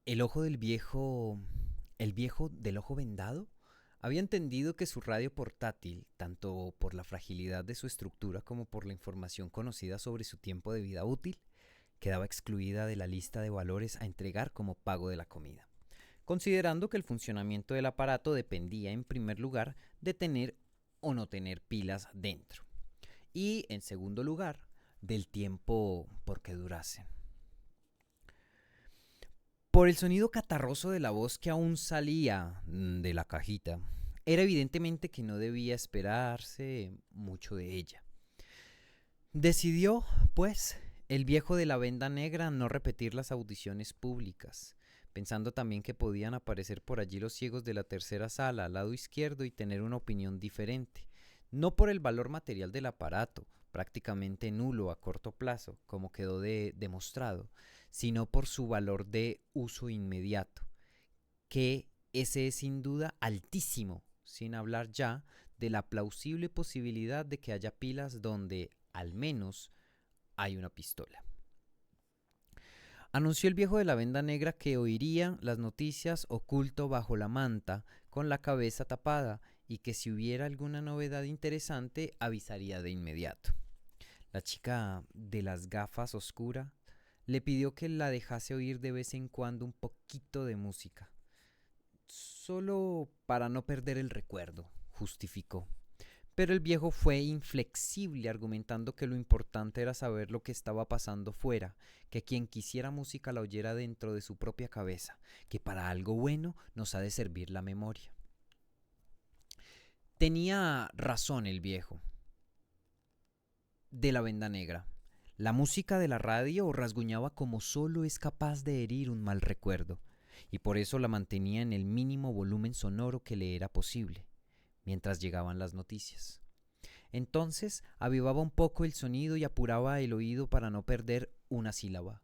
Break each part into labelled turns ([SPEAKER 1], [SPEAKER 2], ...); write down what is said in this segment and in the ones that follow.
[SPEAKER 1] El ojo del viejo, el viejo del ojo vendado, había entendido que su radio portátil, tanto por la fragilidad de su estructura como por la información conocida sobre su tiempo de vida útil, quedaba excluida de la lista de valores a entregar como pago de la comida, considerando que el funcionamiento del aparato dependía en primer lugar de tener o no tener pilas dentro y en segundo lugar del tiempo por que durasen. Por el sonido catarroso de la voz que aún salía de la cajita, era evidentemente que no debía esperarse mucho de ella. Decidió, pues, el viejo de la venda negra no repetir las audiciones públicas, pensando también que podían aparecer por allí los ciegos de la tercera sala al lado izquierdo y tener una opinión diferente, no por el valor material del aparato, prácticamente nulo a corto plazo, como quedó demostrado, sino por su valor de uso inmediato, que ese es sin duda altísimo, sin hablar ya de la plausible posibilidad de que haya pilas donde, al menos, hay una pistola. Anunció el viejo de la venda negra que oiría las noticias oculto bajo la manta, con la cabeza tapada, y que si hubiera alguna novedad interesante avisaría de inmediato. La chica de las gafas oscura le pidió que la dejase oír de vez en cuando un poquito de música, solo para no perder el recuerdo, justificó. Pero el viejo fue inflexible, argumentando que lo importante era saber lo que estaba pasando fuera, que quien quisiera música la oyera dentro de su propia cabeza, que para algo bueno nos ha de servir la memoria. Tenía razón el viejo de la venda negra. La música de la radio rasguñaba como solo es capaz de herir un mal recuerdo, y por eso la mantenía en el mínimo volumen sonoro que le era posible, mientras llegaban las noticias. Entonces avivaba un poco el sonido y apuraba el oído para no perder una sílaba.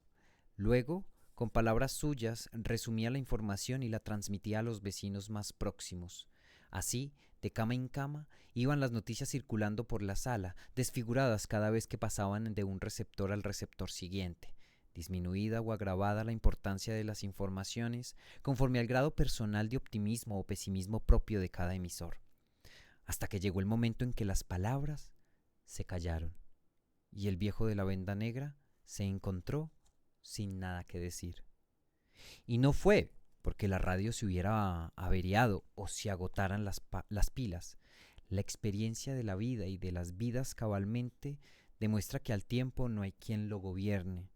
[SPEAKER 1] Luego, con palabras suyas, resumía la información y la transmitía a los vecinos más próximos. Así, de cama en cama, iban las noticias circulando por la sala, desfiguradas cada vez que pasaban de un receptor al receptor siguiente, disminuida o agravada la importancia de las informaciones conforme al grado personal de optimismo o pesimismo propio de cada emisor, hasta que llegó el momento en que las palabras se callaron y el viejo de la venda negra se encontró sin nada que decir. Y no fue porque la radio se hubiera averiado o se agotaran las pilas. La experiencia de la vida y de las vidas cabalmente demuestra que al tiempo no hay quien lo gobierne.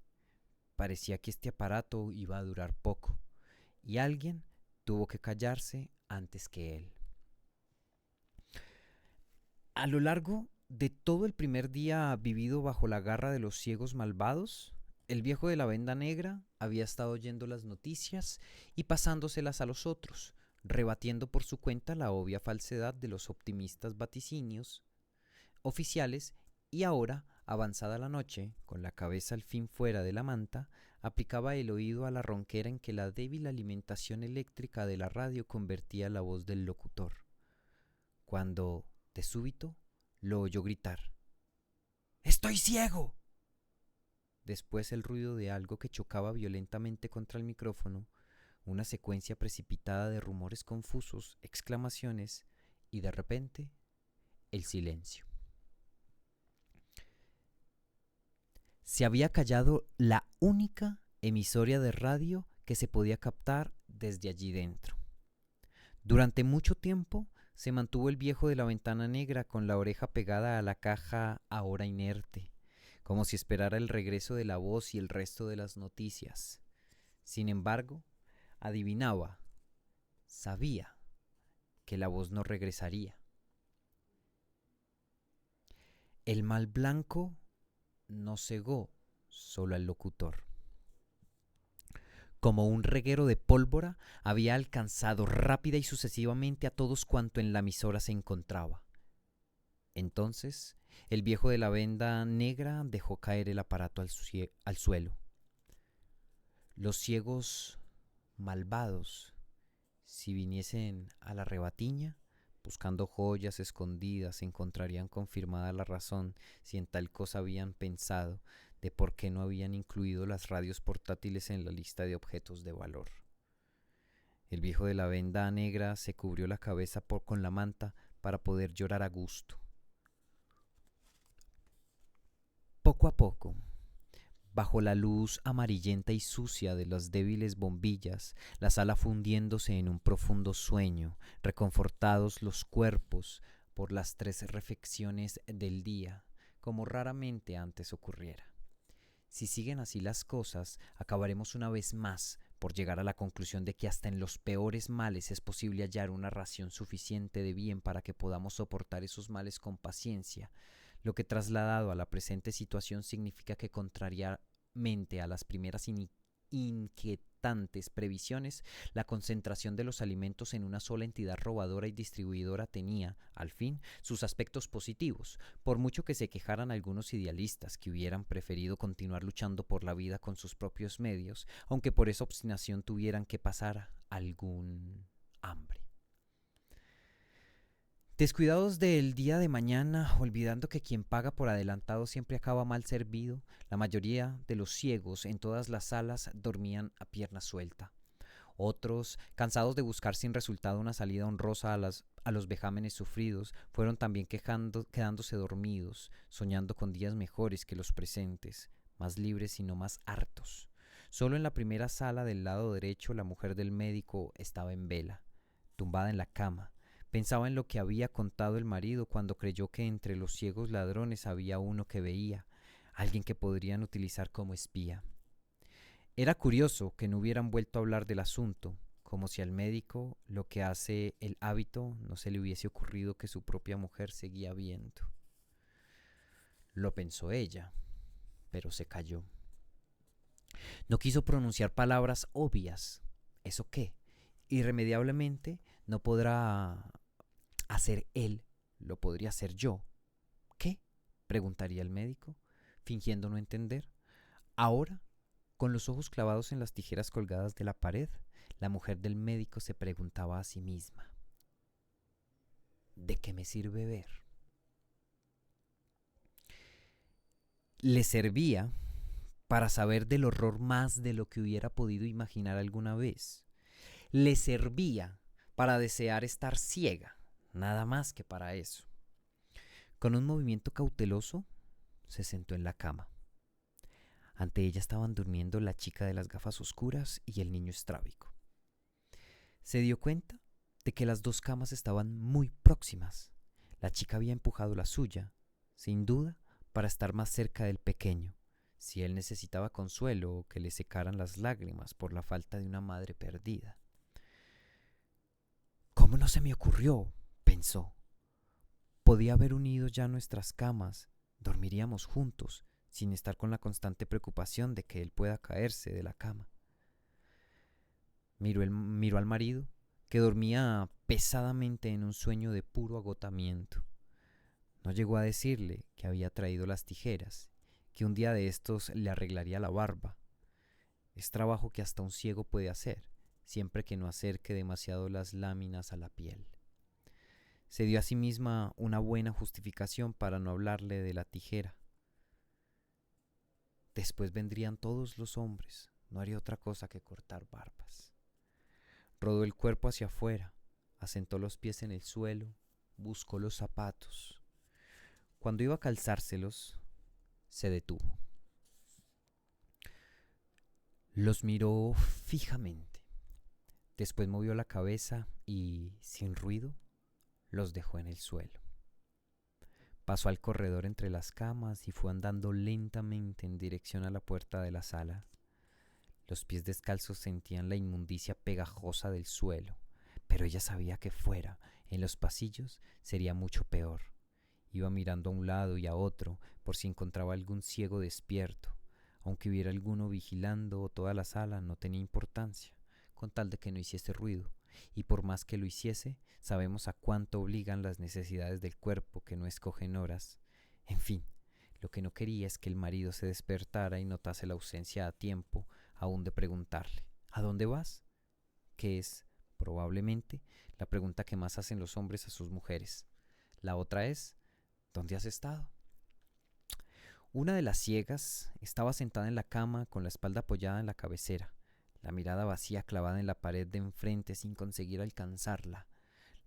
[SPEAKER 1] Parecía que este aparato iba a durar poco y alguien tuvo que callarse antes que él. A lo largo de todo el primer día vivido bajo la garra de los ciegos malvados, el viejo de la venda negra había estado oyendo las noticias y pasándoselas a los otros, rebatiendo por su cuenta la obvia falsedad de los optimistas vaticinios oficiales, y ahora, avanzada la noche, con la cabeza al fin fuera de la manta, aplicaba el oído a la ronquera en que la débil alimentación eléctrica de la radio convertía la voz del locutor, cuando, de súbito, lo oyó gritar: ¡Estoy ciego! Después el ruido de algo que chocaba violentamente contra el micrófono, una secuencia precipitada de rumores confusos, exclamaciones y, de repente, el silencio. Se había callado la única emisoria de radio que se podía captar desde allí dentro. Durante mucho tiempo se mantuvo el viejo de la ventana negra con la oreja pegada a la caja ahora inerte, como si esperara el regreso de la voz y el resto de las noticias. Sin embargo, adivinaba, sabía que la voz no regresaría. El mal blanco no cegó solo al locutor. Como un reguero de pólvora, había alcanzado rápida y sucesivamente a todos cuanto en la emisora se encontraba. Entonces, el viejo de la venda negra dejó caer el aparato al suelo. Los ciegos malvados, si viniesen a la rebatiña, buscando joyas escondidas, encontrarían confirmada la razón, si en tal cosa habían pensado, de por qué no habían incluido las radios portátiles en la lista de objetos de valor. El viejo de la venda negra se cubrió la cabeza con la manta para poder llorar a gusto. Poco a poco, bajo la luz amarillenta y sucia de las débiles bombillas, la sala fundiéndose en un profundo sueño, reconfortados los cuerpos por las 3 refecciones del día, como raramente antes ocurriera. Si siguen así las cosas, acabaremos una vez más por llegar a la conclusión de que hasta en los peores males es posible hallar una ración suficiente de bien para que podamos soportar esos males con paciencia, lo que trasladado a la presente situación significa que contrariamente a las primeras inquietantes previsiones, la concentración de los alimentos en una sola entidad robadora y distribuidora tenía, al fin, sus aspectos positivos, por mucho que se quejaran algunos idealistas que hubieran preferido continuar luchando por la vida con sus propios medios, aunque por esa obstinación tuvieran que pasar algún hambre. Descuidados del día de mañana, olvidando que quien paga por adelantado siempre acaba mal servido, la mayoría de los ciegos en todas las salas dormían a pierna suelta. Otros, cansados de buscar sin resultado una salida honrosa a los vejámenes sufridos, fueron también quedándose dormidos, soñando con días mejores que los presentes, más libres y no más hartos. Solo en la primera sala del lado derecho la mujer del médico estaba en vela, tumbada en la cama. Pensaba en lo que había contado el marido cuando creyó que entre los ciegos ladrones había uno que veía, alguien que podrían utilizar como espía. Era curioso que no hubieran vuelto a hablar del asunto, como si al médico lo que hace el hábito no se le hubiese ocurrido que su propia mujer seguía viendo. Lo pensó ella, pero se calló. No quiso pronunciar palabras obvias. ¿Eso qué? Irremediablemente no podrá hacer él, lo podría hacer yo. ¿Qué? Preguntaría el médico, fingiendo no entender. Ahora, con los ojos clavados en las tijeras colgadas de la pared, la mujer del médico se preguntaba a sí misma: ¿de qué me sirve ver? Le servía para saber del horror más de lo que hubiera podido imaginar alguna vez. Le servía para desear estar ciega, nada más que para eso. Con un movimiento cauteloso, se sentó en la cama. Ante ella estaban durmiendo la chica de las gafas oscuras y el niño estrábico. Se dio cuenta de que las dos camas estaban muy próximas. La chica había empujado la suya, sin duda, para estar más cerca del pequeño, si él necesitaba consuelo o que le secaran las lágrimas por la falta de una madre perdida. ¿Cómo no se me ocurrió?, pensó. Podía haber unido ya nuestras camas, dormiríamos juntos, sin estar con la constante preocupación de que él pueda caerse de la cama. Miró al marido, que dormía pesadamente en un sueño de puro agotamiento. No llegó a decirle que había traído las tijeras, que un día de estos le arreglaría la barba. Es trabajo que hasta un ciego puede hacer, siempre que no acerque demasiado las láminas a la piel. Se dio a sí misma una buena justificación para no hablarle de la tijera. Después vendrían todos los hombres, no haría otra cosa que cortar barbas. Rodó el cuerpo hacia afuera, asentó los pies en el suelo, buscó los zapatos. Cuando iba a calzárselos, se detuvo. Los miró fijamente. Después movió la cabeza y, sin ruido, los dejó en el suelo. Pasó al corredor entre las camas y fue andando lentamente en dirección a la puerta de la sala. Los pies descalzos sentían la inmundicia pegajosa del suelo, pero ella sabía que fuera, en los pasillos, sería mucho peor. Iba mirando a un lado y a otro por si encontraba algún ciego despierto. Aunque hubiera alguno vigilando toda la sala, no tenía importancia, con tal de que no hiciese ruido. Y por más que lo hiciese, sabemos a cuánto obligan las necesidades del cuerpo que no escogen horas. En fin, lo que no quería es que el marido se despertara y notase la ausencia a tiempo aún de preguntarle: ¿a dónde vas?, que es, probablemente, la pregunta que más hacen los hombres a sus mujeres. La otra es: ¿dónde has estado? Una de las ciegas estaba sentada en la cama con la espalda apoyada en la cabecera. la mirada vacía clavada en la pared de enfrente sin conseguir alcanzarla.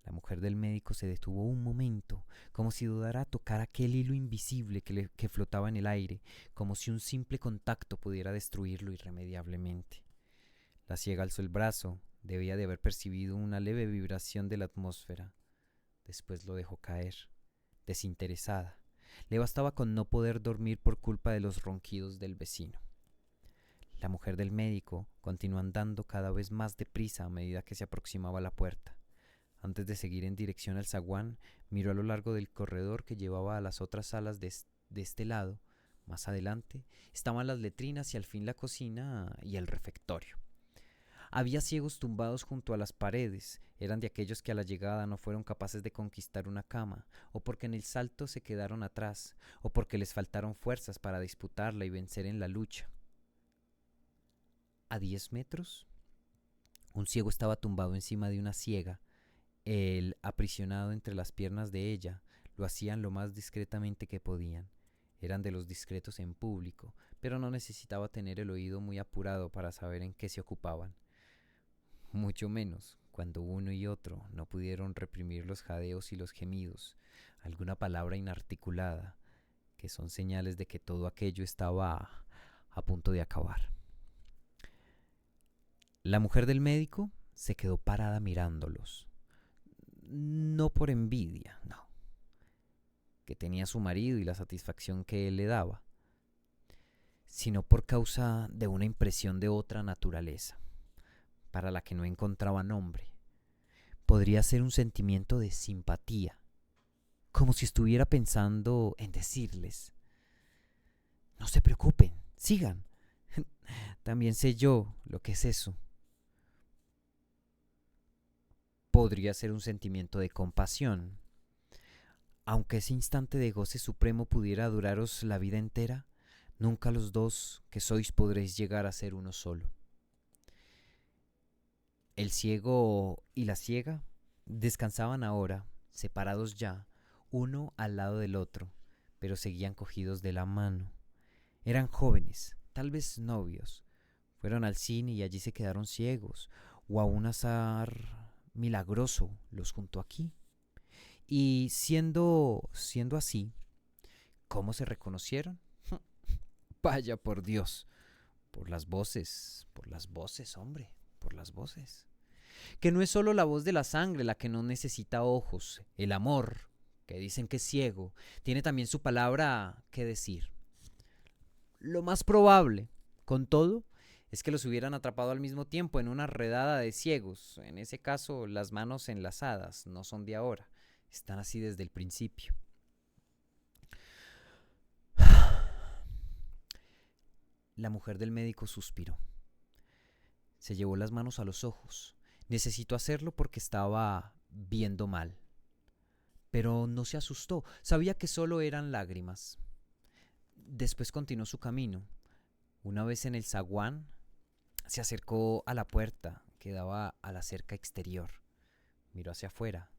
[SPEAKER 1] La mujer del médico se detuvo un momento, como si dudara tocar aquel hilo invisible que flotaba en el aire, como si un simple contacto pudiera destruirlo irremediablemente. La ciega alzó el brazo, debía de haber percibido una leve vibración de la atmósfera. Después lo dejó caer, desinteresada. Le bastaba con no poder dormir por culpa de los ronquidos del vecino. La mujer del médico continuó andando cada vez más deprisa a medida que se aproximaba a la puerta. Antes de seguir en dirección al zaguán, miró a lo largo del corredor que llevaba a las otras salas de este lado. Más adelante estaban las letrinas y al fin la cocina y el refectorio. Había ciegos tumbados junto a las paredes. Eran de aquellos que a la llegada no fueron capaces de conquistar una cama, o porque en el salto se quedaron atrás, o porque les faltaron fuerzas para disputarla y vencer en la lucha. A 10 metros, un ciego estaba tumbado encima de una ciega. Él, aprisionado entre las piernas de ella, lo hacían lo más discretamente que podían. Eran de los discretos en público, pero no necesitaba tener el oído muy apurado para saber en qué se ocupaban. Mucho menos cuando uno y otro no pudieron reprimir los jadeos y los gemidos, alguna palabra inarticulada, que son señales de que todo aquello estaba a punto de acabar. La mujer del médico se quedó parada mirándolos. No por envidia, no, que tenía su marido y la satisfacción que él le daba, sino por causa de una impresión de otra naturaleza, para la que no encontraba nombre. Podría ser un sentimiento de simpatía, como si estuviera pensando en decirles: no se preocupen, sigan, también sé yo lo que es eso. Podría ser un sentimiento de compasión. Aunque ese instante de goce supremo pudiera duraros la vida entera, nunca los dos que sois podréis llegar a ser uno solo. El ciego y la ciega descansaban ahora, separados ya, uno al lado del otro, pero seguían cogidos de la mano. Eran jóvenes, tal vez novios. Fueron al cine y allí se quedaron ciegos, o a un azar milagroso los juntó aquí. Y siendo así, ¿cómo se reconocieron? Vaya por Dios, por las voces, hombre, por las voces. Que no es solo la voz de la sangre la que no necesita ojos. El amor, que dicen que es ciego, tiene también su palabra que decir. Lo más probable, con todo, es que los hubieran atrapado al mismo tiempo en una redada de ciegos. En ese caso, las manos enlazadas no son de ahora, están así desde el principio. La mujer del médico suspiró. Se llevó las manos a los ojos. Necesitó hacerlo porque estaba viendo mal. Pero no se asustó, sabía que solo eran lágrimas. Después continuó su camino. Una vez en el zaguán, se acercó a la puerta que daba a la cerca exterior. Miró hacia afuera.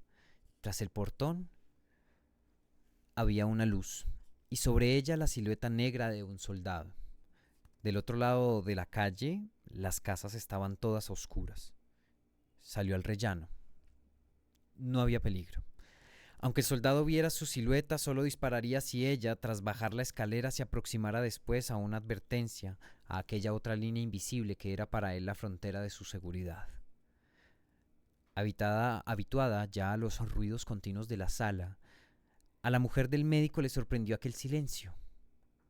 [SPEAKER 1] Tras el portón había una luz, y sobre ella la silueta negra de un soldado. Del otro lado de la calle, las casas estaban todas a oscuras. Salió al rellano. No había peligro. Aunque el soldado viera su silueta, solo dispararía si ella, tras bajar la escalera, se aproximara después a una advertencia, a aquella otra línea invisible que era para él la frontera de su seguridad. Habituada ya a los ruidos continuos de la sala, a la mujer del médico le sorprendió aquel silencio.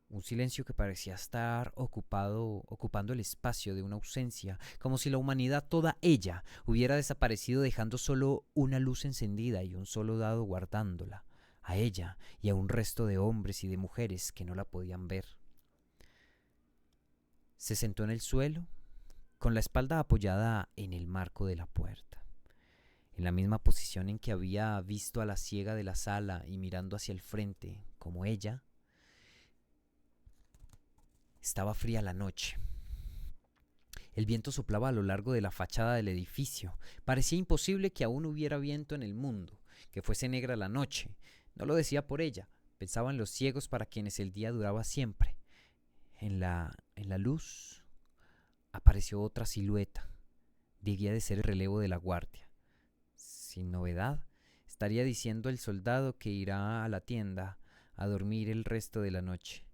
[SPEAKER 1] Un silencio que parecía estar ocupando el espacio de una ausencia, como si la humanidad toda ella hubiera desaparecido dejando solo una luz encendida y un soldado guardándola, a ella y a un resto de hombres y de mujeres que no la podían ver. Se sentó en el suelo, con la espalda apoyada en el marco de la puerta, en la misma posición en que había visto a la ciega de la sala y mirando hacia el frente, como ella. Estaba fría la noche. El viento soplaba a lo largo de la fachada del edificio. Parecía imposible que aún hubiera viento en el mundo, que fuese negra la noche. No lo decía por ella, pensaba en los ciegos para quienes el día duraba siempre. En la luz, apareció otra silueta. Debía de ser el relevo de la guardia. Sin novedad, estaría diciendo el soldado que irá a la tienda a dormir el resto de la noche.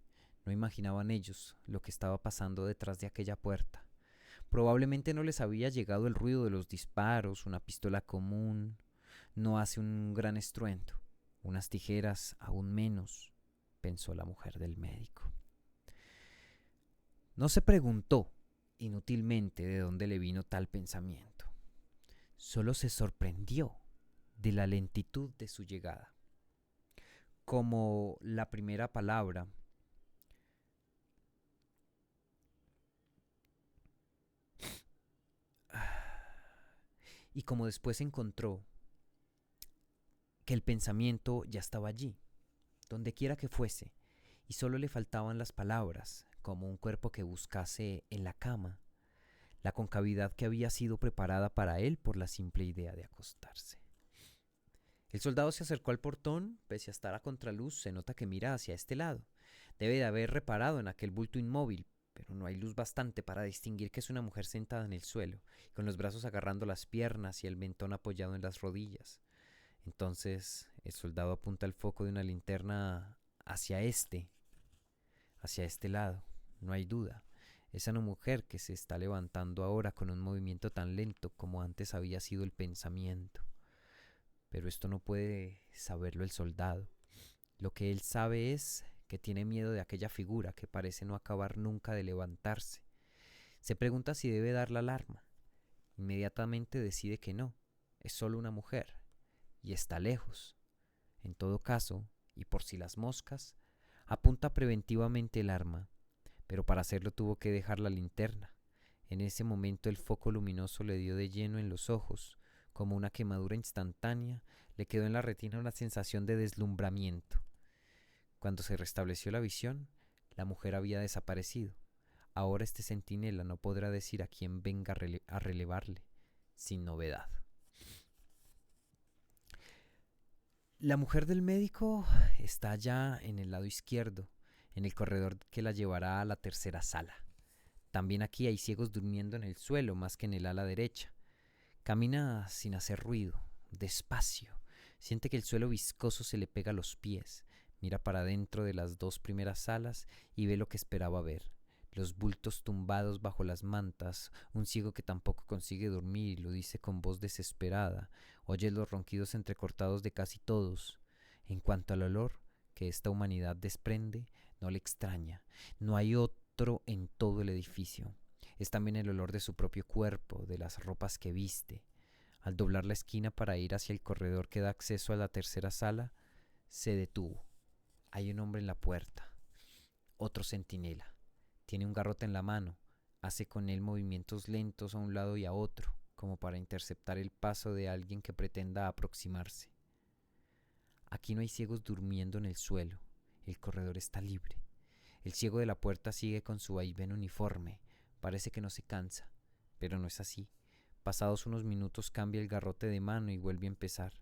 [SPEAKER 1] No imaginaban ellos lo que estaba pasando detrás de aquella puerta. Probablemente no les había llegado el ruido de los disparos, una pistola común no hace un gran estruendo, unas tijeras aún menos, pensó la mujer del médico. No se preguntó inútilmente de dónde le vino tal pensamiento. Solo se sorprendió de la lentitud de su llegada. Como la primera palabra y como después encontró que el pensamiento ya estaba allí, donde quiera que fuese, y solo le faltaban las palabras, como un cuerpo que buscase en la cama la concavidad que había sido preparada para él por la simple idea de acostarse. El soldado se acercó al portón, pese a estar a contraluz, se nota que mira hacia este lado. Debe de haber reparado en aquel bulto inmóvil, pero no hay luz bastante para distinguir que es una mujer sentada en el suelo, con los brazos agarrando las piernas y el mentón apoyado en las rodillas. Entonces el soldado apunta el foco de una linterna hacia este lado. No hay duda. Es una mujer que se está levantando ahora con un movimiento tan lento como antes había sido el pensamiento. Pero esto no puede saberlo el soldado. Lo que él sabe es que tiene miedo de aquella figura que parece no acabar nunca de levantarse. Se pregunta si debe dar la alarma. Inmediatamente decide que no, es solo una mujer y está lejos. En todo caso, y por si las moscas, apunta preventivamente el arma, pero para hacerlo tuvo que dejar la linterna. En ese momento el foco luminoso le dio de lleno en los ojos, como una quemadura instantánea, le quedó en la retina una sensación de deslumbramiento. Cuando se restableció la visión, la mujer había desaparecido. Ahora este centinela no podrá decir a quién venga a relevarle, sin novedad. La mujer del médico está ya en el lado izquierdo, en el corredor que la llevará a la tercera sala. También aquí hay ciegos durmiendo en el suelo más que en el ala derecha. Camina sin hacer ruido, despacio. Siente que el suelo viscoso se le pega a los pies. Mira para dentro de las dos primeras salas y ve lo que esperaba ver. Los bultos tumbados bajo las mantas, un ciego que tampoco consigue dormir y lo dice con voz desesperada. Oye los ronquidos entrecortados de casi todos. En cuanto al olor que esta humanidad desprende, no le extraña. No hay otro en todo el edificio. Es también el olor de su propio cuerpo, de las ropas que viste. Al doblar la esquina para ir hacia el corredor que da acceso a la tercera sala, se detuvo. Hay un hombre en la puerta. Otro centinela. Tiene un garrote en la mano. Hace con él movimientos lentos a un lado y a otro, como para interceptar el paso de alguien que pretenda aproximarse. Aquí no hay ciegos durmiendo en el suelo. El corredor está libre. El ciego de la puerta sigue con su vaivén uniforme. Parece que no se cansa, pero no es así. Pasados unos minutos cambia el garrote de mano y vuelve a empezar.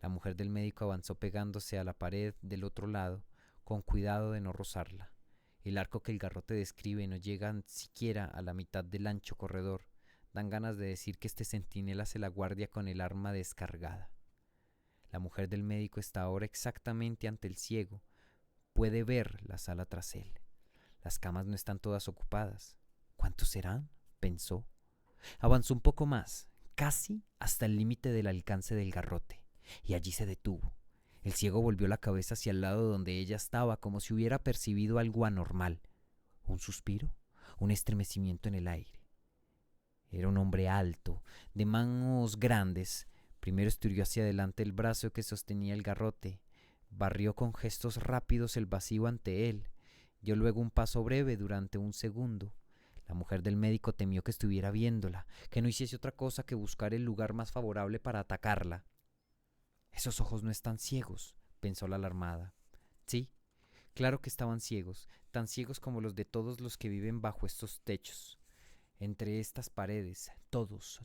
[SPEAKER 1] La mujer del médico avanzó pegándose a la pared del otro lado, con cuidado de no rozarla. El arco que el garrote describe no llega siquiera a la mitad del ancho corredor. Dan ganas de decir que este centinela hace la guardia con el arma descargada. La mujer del médico está ahora exactamente ante el ciego. Puede ver la sala tras él. Las camas no están todas ocupadas. ¿Cuántos serán?, pensó. Avanzó un poco más, casi hasta el límite del alcance del garrote, y allí se detuvo. El ciego volvió la cabeza hacia el lado donde ella estaba, como si hubiera percibido algo anormal. ¿Un suspiro? Un estremecimiento en el aire. Era un hombre alto, de manos grandes. Primero estiró hacia adelante el brazo que sostenía el garrote. Barrió con gestos rápidos el vacío ante él. Dio luego un paso breve durante un segundo. La mujer del médico temió que estuviera viéndola, que no hiciese otra cosa que buscar el lugar más favorable para atacarla. Esos ojos no están ciegos, pensó la alarmada. Sí, claro que estaban ciegos, tan ciegos como los de todos los que viven bajo estos techos. Entre estas paredes, todos,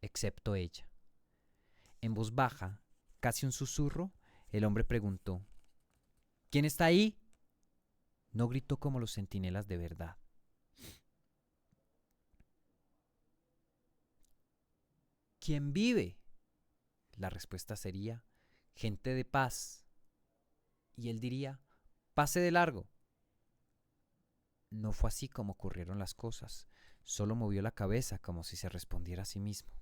[SPEAKER 1] excepto ella. En voz baja, casi un susurro, el hombre preguntó: ¿Quién está ahí? No gritó como los centinelas de verdad. ¿Quién vive? La respuesta sería, gente de paz. Y él diría, pase de largo. No fue así como ocurrieron las cosas. Solo movió la cabeza como si se respondiera a sí mismo.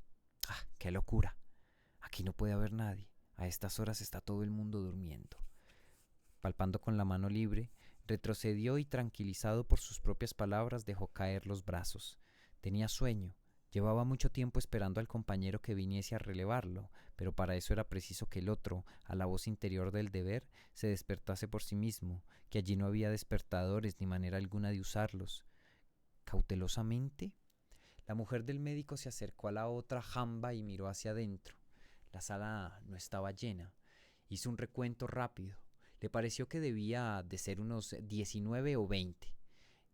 [SPEAKER 1] ¡Ah, qué locura! Aquí no puede haber nadie. A estas horas está todo el mundo durmiendo. Palpando con la mano libre, retrocedió y tranquilizado por sus propias palabras dejó caer los brazos. Tenía sueño. Llevaba mucho tiempo esperando al compañero que viniese a relevarlo, pero para eso era preciso que el otro, a la voz interior del deber, se despertase por sí mismo, que allí no había despertadores ni manera alguna de usarlos. Cautelosamente, la mujer del médico se acercó a la otra jamba y miró hacia adentro. La sala no estaba llena. Hizo un recuento rápido. Le pareció que debía de ser unos 19 o 20.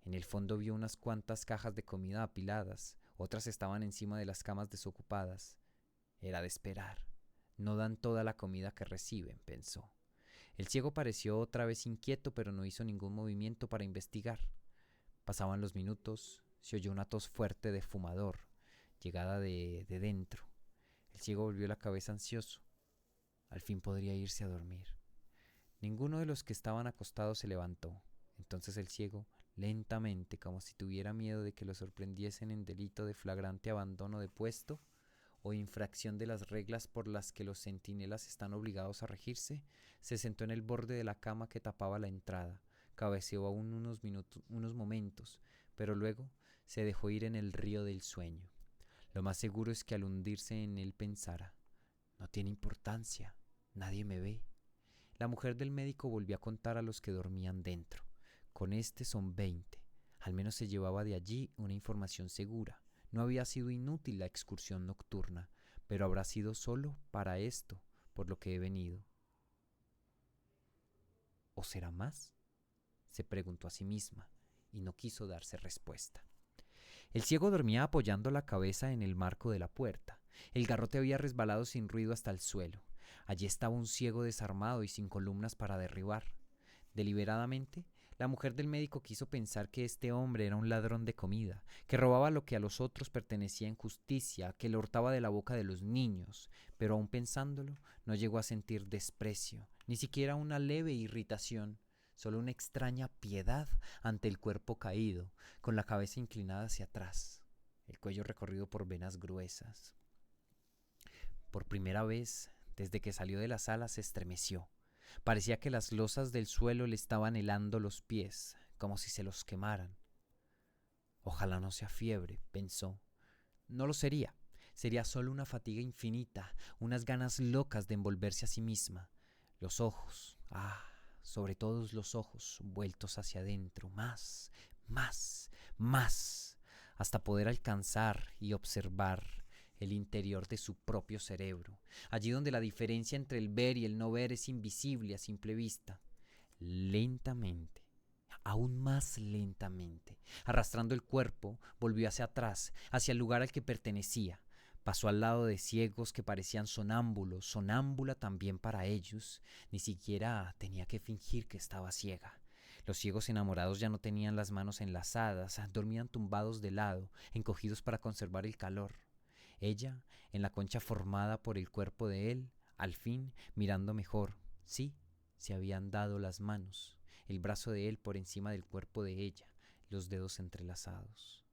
[SPEAKER 1] En el fondo vio unas cuantas cajas de comida apiladas, otras estaban encima de las camas desocupadas. Era de esperar. No dan toda la comida que reciben, pensó. El ciego pareció otra vez inquieto, pero no hizo ningún movimiento para investigar. Pasaban los minutos, se oyó una tos fuerte de fumador, llegada de dentro. El ciego volvió la cabeza ansioso. Al fin podría irse a dormir. Ninguno de los que estaban acostados se levantó. Entonces el ciego, lentamente, como si tuviera miedo de que lo sorprendiesen en delito de flagrante abandono de puesto o infracción de las reglas por las que los centinelas están obligados a regirse, se sentó en el borde de la cama que tapaba la entrada, cabeceó aún unos momentos, pero luego se dejó ir en el río del sueño. Lo más seguro es que al hundirse en él pensara, no tiene importancia, nadie me ve. La mujer del médico volvió a contar a los que dormían dentro. Con este son 20. Al menos se llevaba de allí una información segura. No había sido inútil la excursión nocturna, pero habrá sido solo para esto, por lo que he venido. ¿O será más? Se preguntó a sí misma, y no quiso darse respuesta. El ciego dormía apoyando la cabeza en el marco de la puerta. El garrote había resbalado sin ruido hasta el suelo. Allí estaba un ciego desarmado y sin columnas para derribar. Deliberadamente, la mujer del médico quiso pensar que este hombre era un ladrón de comida, que robaba lo que a los otros pertenecía en justicia, que le hurtaba de la boca de los niños, pero aún pensándolo, no llegó a sentir desprecio, ni siquiera una leve irritación, solo una extraña piedad ante el cuerpo caído, con la cabeza inclinada hacia atrás, el cuello recorrido por venas gruesas. Por primera vez, desde que salió de la sala, se estremeció. Parecía que las losas del suelo le estaban helando los pies, como si se los quemaran. Ojalá no sea fiebre, pensó. No lo sería. Sería solo una fatiga infinita, unas ganas locas de envolverse a sí misma. Los ojos, sobre todos los ojos, vueltos hacia adentro, más, más, hasta poder alcanzar y observar el interior de su propio cerebro, allí donde la diferencia entre el ver y el no ver es invisible a simple vista. Lentamente, aún más lentamente, arrastrando el cuerpo, volvió hacia atrás, hacia el lugar al que pertenecía. Pasó al lado de ciegos que parecían sonámbulos, sonámbula también para ellos. Ni siquiera tenía que fingir que estaba ciega. Los ciegos enamorados ya no tenían las manos enlazadas, dormían tumbados de lado, encogidos para conservar el calor. Ella, en la concha formada por el cuerpo de él, al fin, mirando mejor, sí, se habían dado las manos, el brazo de él por encima del cuerpo de ella, los dedos entrelazados.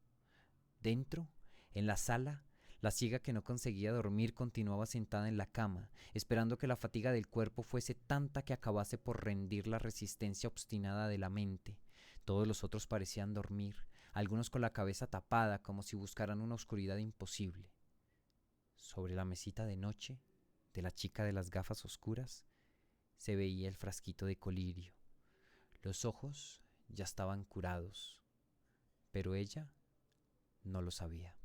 [SPEAKER 1] Dentro, en la sala, la ciega que no conseguía dormir continuaba sentada en la cama, esperando que la fatiga del cuerpo fuese tanta que acabase por rendir la resistencia obstinada de la mente. Todos los otros parecían dormir, algunos con la cabeza tapada como si buscaran una oscuridad imposible. Sobre la mesita de noche de la chica de las gafas oscuras se veía el frasquito de colirio. Los ojos ya estaban curados, pero ella no lo sabía.